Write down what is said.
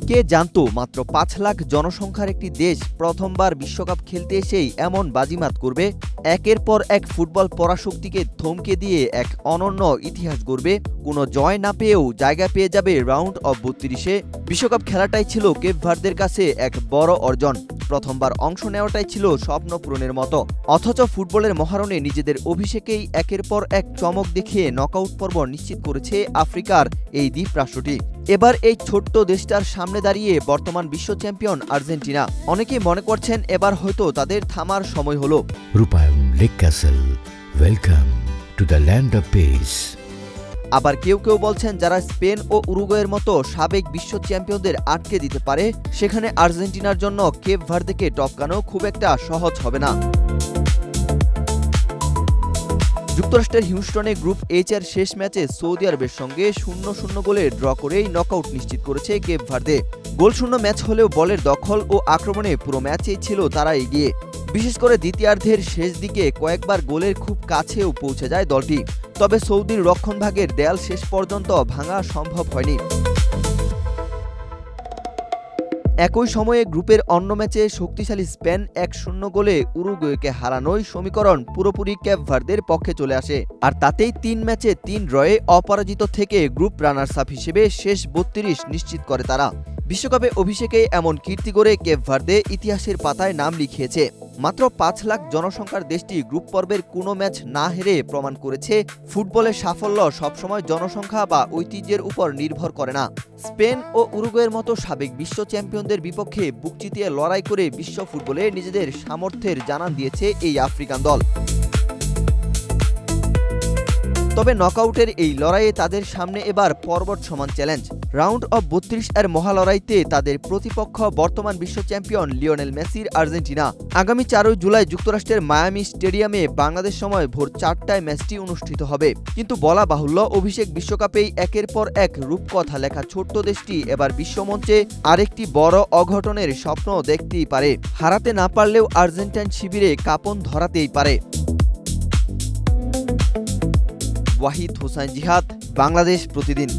কে জানতো মাত্র ৫ লাখ জনসংখ্যার একটি দেশ প্রথমবার বিশ্বকাপ খেলতে এসেই এমন বাজিমাত করবে। একের পর এক ফুটবল পরাশক্তিকে থমকে দিয়ে এক অনন্য ইতিহাস গড়বে। কোনো জয় না পেয়েও জায়গা পেয়ে যাবে রাউন্ড অব ৩২-এ। বিশ্বকাপ খেলাটাই ছিল কেপ ভার্দের কাছে এক বড় অর্জন। প্রথমবার অংশ নেওয়াটাই ছিল স্বপ্ন পূরণের মতো। অথচ ফুটবলের মহারণে নিজেদের অভিষেকেই একের পর এক চমক দেখিয়ে নকআউট পর্ব নিশ্চিত করেছে আফ্রিকার এই দ্বীপরাষ্ট্রটি। এবার এই ছোট্ট দেশটার সামনে দাঁড়িয়ে বর্তমান বিশ্ব চ্যাম্পিয়ন আর্জেন্টিনা। অনেকেই মনে করছেন এবার হয়তো তাদের থামার সময় হলো। রূপায়ণ lake castle, welcome to the land of piece. আবার কেউ কেউ বলছেন যারা স্পেন ও উরুগুয়ের মতো সাবেক বিশ্ব চ্যাম্পিয়নদের আটকে দিতে পারে, সেখানে আর্জেন্টিনার জন্য কেপ ভার্দেকে টপকানো খুব একটা সহজ হবে না। যুক্তরাষ্ট্রের হিউস্টনে গ্রুপ এইচ এর শেষ ম্যাচে সৌদি আরবের সঙ্গে 0-0 গোলে ড্র করেই নকআউট নিশ্চিত করেছে কেপ ভার্দে। গোলশূন্য ম্যাচ হলেও বলের দখল ও আক্রমণে পুরো ম্যাচেই ছিল তারা এগিয়ে। বিশেষ করে দ্বিতীয়ার্ধের শেষ দিকে কয়েকবার গোলের খুব কাছেও পৌঁছে যায় দলটি। তবে সৌদির রক্ষণভাগের দেয়াল শেষ পর্যন্ত ভাঙা সম্ভব হয়নি। একই সময়ে গ্রুপের অন্য ম্যাচে শক্তিশালী স্পেন 1-0 গোলে উরুগুয়েকে হারানোয় সমীকরণ পুরোপুরি কেপ ভার্দের পক্ষে চলে আসে। আর তাতেই 3 ম্যাচে 3 ড্রয়ে অপরাজিত থেকে গ্রুপ রানার্স আপ হিসেবে শেষ 32 নিশ্চিত করে তারা। বিশ্বকাপে অভিষেকে এমন কীর্তি করে কেপ ভার্দে ইতিহাসের পাতায় নাম লিখিয়েছে। মাত্র ৫ লাখ জনসংখ্যার দেশটি গ্রুপ পর্বের কোনো ম্যাচ না হেরে প্রমাণ করেছে ফুটবলের সাফল্য সবসময় জনসংখ্যা বা ঐতিহ্যের উপর নির্ভর করে না। স্পেন ও উরুগুয়ের মতো সাবেক বিশ্ব চ্যাম্পিয়নদের বিপক্ষে বুক চিতিয়ে লড়াই করে বিশ্ব ফুটবলে নিজেদের সামর্থ্যের জানান দিয়েছে এই আফ্রিকান দল। তবে নকআউটের এই লড়াইয়ে তাদের সামনে এবার পর্বত সমান চ্যালেঞ্জ। রাউন্ড অব ৩২ এর মহালড়াইতে তাদের প্রতিপক্ষ বর্তমান বিশ্ব চ্যাম্পিয়ন লিওনেল মেসির আর্জেন্টিনা। আগামী ৪ জুলাই যুক্তরাষ্ট্রের মায়ামি স্টেডিয়ামে বাংলাদেশ সময় ভোর ৪টায় ম্যাচটি অনুষ্ঠিত হবে। কিন্তু বলা বাহুল্য, অভিষেক বিশ্বকাপেই একের পর এক রূপকথা লেখা ছোট্ট দেশটি এবার বিশ্বমঞ্চে আরেকটি বড় অঘটনের স্বপ্ন দেখতেই পারে। হারাতে না পারলেও আর্জেন্টাইন শিবিরে কাঁপন ধরাতেই পারে। ওয়াহিদ হোসাইন জিহাদ, বাংলাদেশ প্রতিদিন।